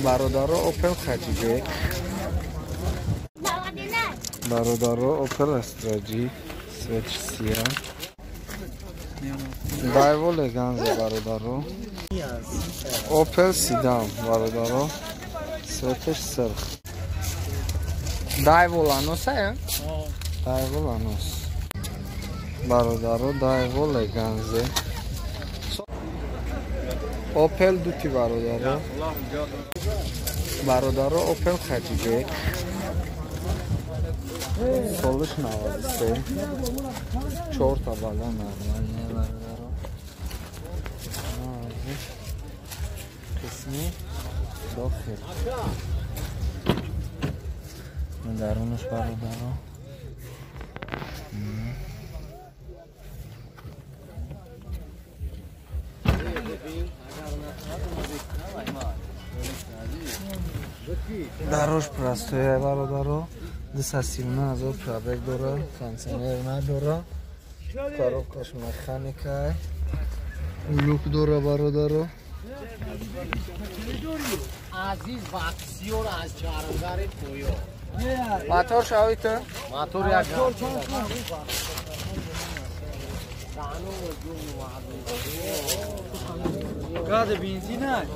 برادر اوپل خجیبک، برادر اوپل استراجی سویتش سیاه، دایو لگانز برادر اوپل سیدام برادر سویتش سرخ، دایو لانوس ها؟ دایو لانوس برادر دایو لگانز اوپل دوتی برادر برادر اوپل خجیبک سالش 93 4 تا بالا نرمالیه برادر قسمی داخل درونش برادر دروش پرستوی برادر 239,000 پرابک داره کنسنر نداره کاروبکاش مکانیکه لوک داره برادر عزیز واکسیون از جارنگاری کویو موتور شاویت موتور یک گاز بنزین است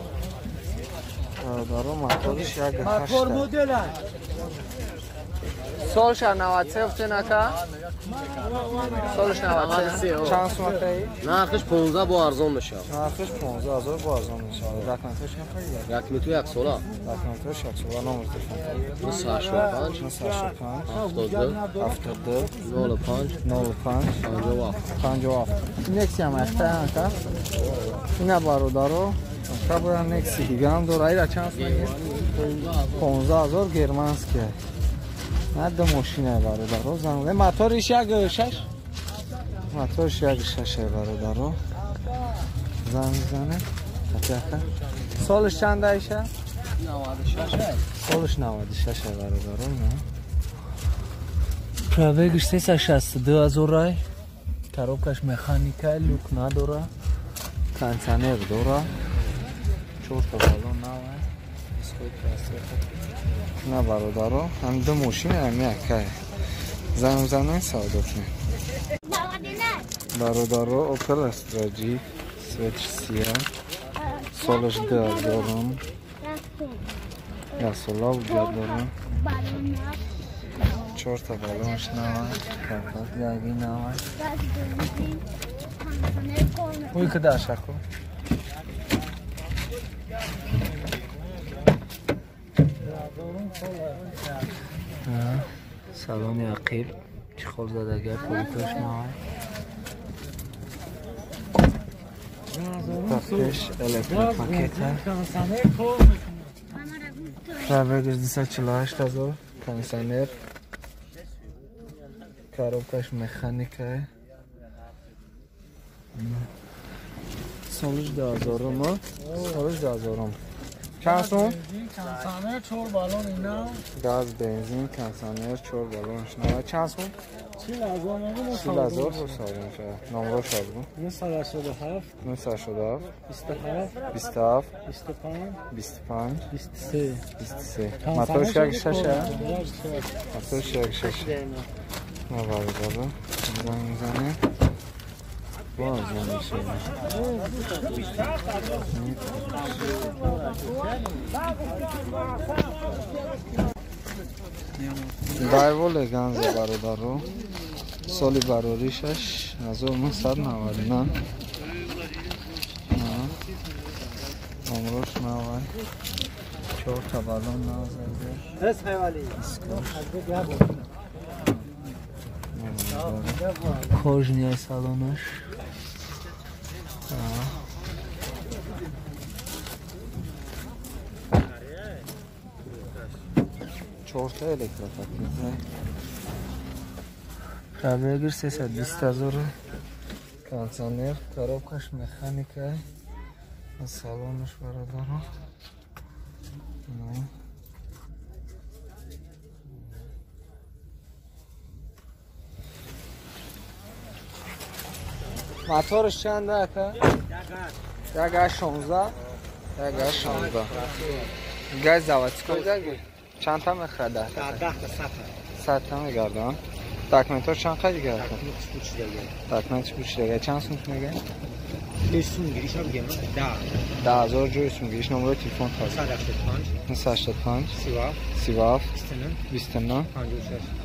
برادر موتورش یک موتور مدل است سالش 93 افته نکه سالش 93 چند سمته ای؟ نرخش 15 با ارزان میشه نرخش 15,000 با ارزان میشه رقمش نخواهی؟ یک میتو یک سولا رقمش یک سولا نامش تلفن 985 72 05 57 نکسی هم اخته هم اینه برادر کبرا نکسی دیگه هم داره ایره چند سمته 15,000 گرمانسکه ند ماشینه برادر زنونه موتورش یک شش موتورش یک ششه برادر زن میزنه سالش چند ایشه؟ 96 سالش 96 برادر پرابگش 362,000 رای کاروبکاش مکانیکه لوک نداره کنسنر داره 4 تا بالون نوه اسکوی پلاستیک نه برادر هم دو ماشین هم یکه زنونه سودا کنه برادر اوپل استراجی سویتش سیاه سالش 2000 یا سالا وجود دارم 4 تا بالونش نوه کفت یکی نوه اوی که در شکو سالن عقیب چخال زدگه پولیتاش نوه تفتش الکتریک پاکیته پرابگش 248,000 کنسنر کاروبکاش مکانیکه سالش 2000 ما سالش 2000 چند سون؟ کنسنر 4 بالون اینا گاز بنزین کنسنر 4 بالونش نه چند سون؟ 40,000 سالون شد نمره شد بود 987 987 27 27 25 25 23 موتورش یک ششه؟ موتورش یک ششه نه برادر زن میزنه باز زن میشه دایو لگانز برادر رو سالی براریشش 1999 نمروش نوه 4 تا بالون نازده بس حوالی خوش نیای سالونش چهارتا الکتروپاکی پرابگش 320,000 کنسنر کاروبکاش مکانیکه سالونش برادر موتورش چنده اکا؟ یک 16 یک 16 گاز заводской کجا چند تا میخواد 10 تا 100 تا میگردن داکمنتور چند خیلی گرد داکمنتش بوش دیگه چند سوم میگه لیسون گیریش هم بگم 10,000 جوی سوم گیریش نمره تلفن تا 185 32 29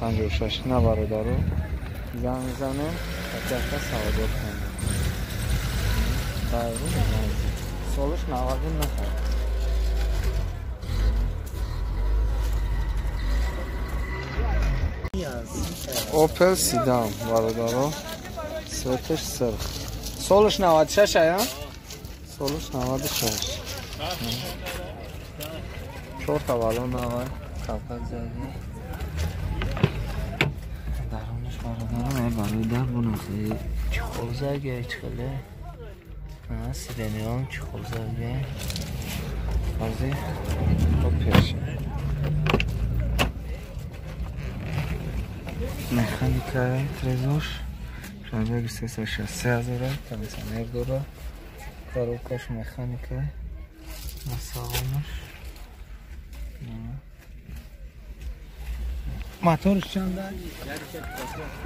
56 نه برادرو زنگ میزنه دقیقه سوادار کنه بایرو سالش 90 نخواد اوپل سیدان برادرو سوتش سرخ سالش 96 ها سالش 96 چهار تا بالون آقای کپل زدی درونش برادرو برای در بونه خیلی چه خوزگه هیچ خیلی سیرنی هم چه خوزگه بازی اوپلش مکانیکای ترزوش شاید 363,000 کمیسیونر داره کاروکاش مکانیکای مساومش موتورش چنده؟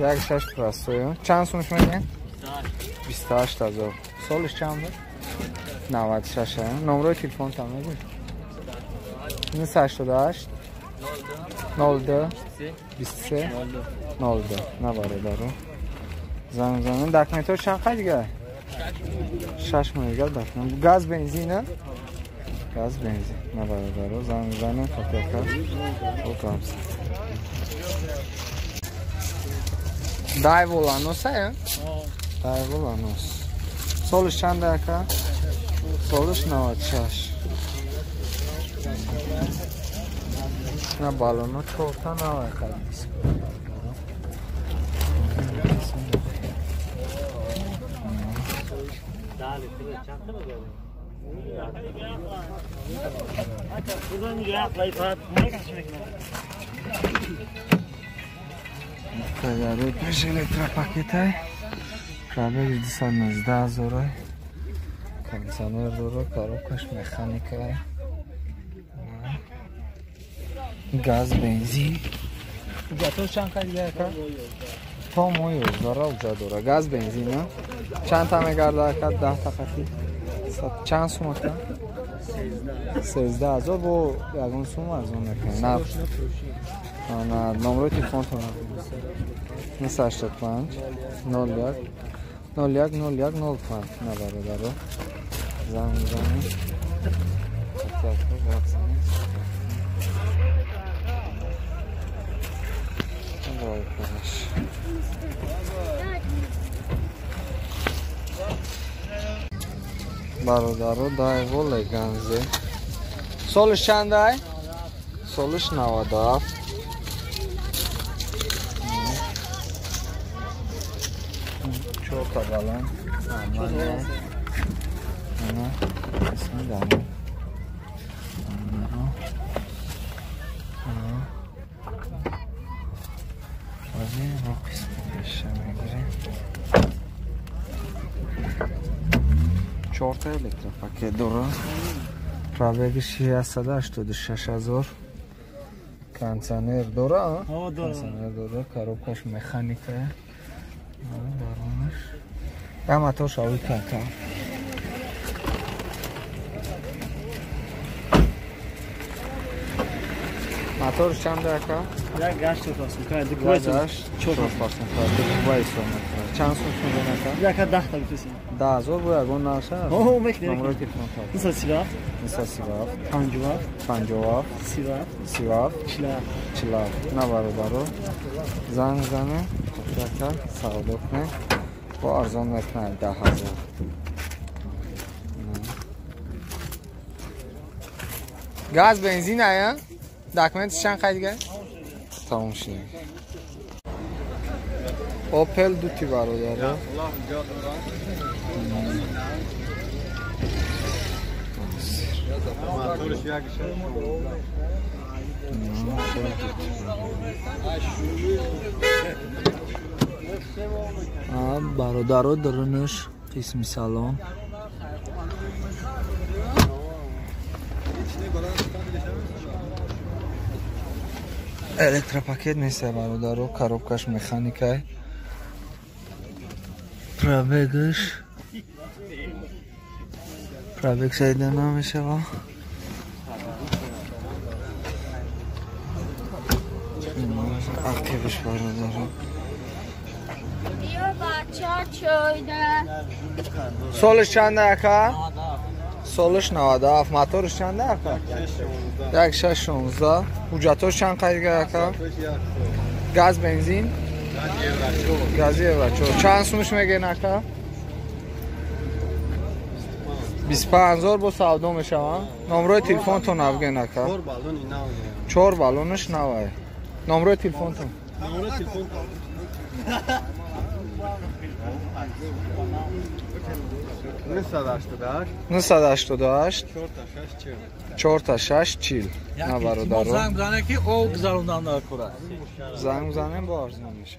1.6 پرستویه چند سونش میگن؟ 28,000 سالش چنده؟ 96 نمره تلفن تا میگه 988 02 23 02 نباره دارو زنگ زنن داکمنتور چند خیلی دیگه 6 میگه داکمنت گاز بنزین نه گاز بنزین نباره دارو زنگ زنن فکر او کامس دای ولانوس ها دای ولانوس سالش چند دکه سالش 96 نه بالونو چورتا نه خیلی تجاری پیش الکترا پاکت های رابطه 219,000 کمیسیونر داره کاروکش مکانیک های گاز بنزین جاتو چند خیلی که تا مویو داره اوجا داره گاز بنزین نه چند تا میگرده که 10 تا خطی چند سوم که 13,000 با یکون سوم از اون نکنه نه نمره تلفن تو 985 01 01 01 05 نبره داره زنگ زنی برادرو دای وله گنزه سالش چند های؟ سالش 97 چهار تا بالون امانه اسمی دارم چهار تا الکترا پاکت داره پرابگش 186,000 کانسانر داره کانسانر داره کاروکاش مکانیکه دارونش یا موتور شاوی کاکا موتورش چند دکه؟ یک گشت پاسون کرد دیگه گشت 4 پاسون کرد وای سوم چند سوم میگن یک 10 تا بفرستین 10,000 بود اون نشه اوه میکنه نمره تلفن تا 237 50 30 40 نه برادرو زنگ زنه فکر سودا کنه با ارزان میکنه 10,000 گاز بنزین آیا داکمنتش چند خیلی دیگه تموم شد اوپل دوتی برادره برادرها درنش قسمی سلام Elektropakет نیست برادرو، коробкаш механикай. پرابگ شایده نمیشه با اکتیوش برادرو. بیا بچه ها چایده. سالش چنده اکا؟ سالش 97. موتورش چنده اکا؟ 1616. حجتاش چند قیدگه اکا؟ گاز بنزین؟ گازیه بچه. چند سومش میگه اکا؟ 25000 با سودا میشه. نمره تلفن تون افگین اکا؟ 4 بالونش نواه. نمره تلفن تون؟ 988 4 تا 6 40. نه برادرو. زنگ بزنه که او گذروندن در کوره. زنگ بزنیم با ارزان میشه.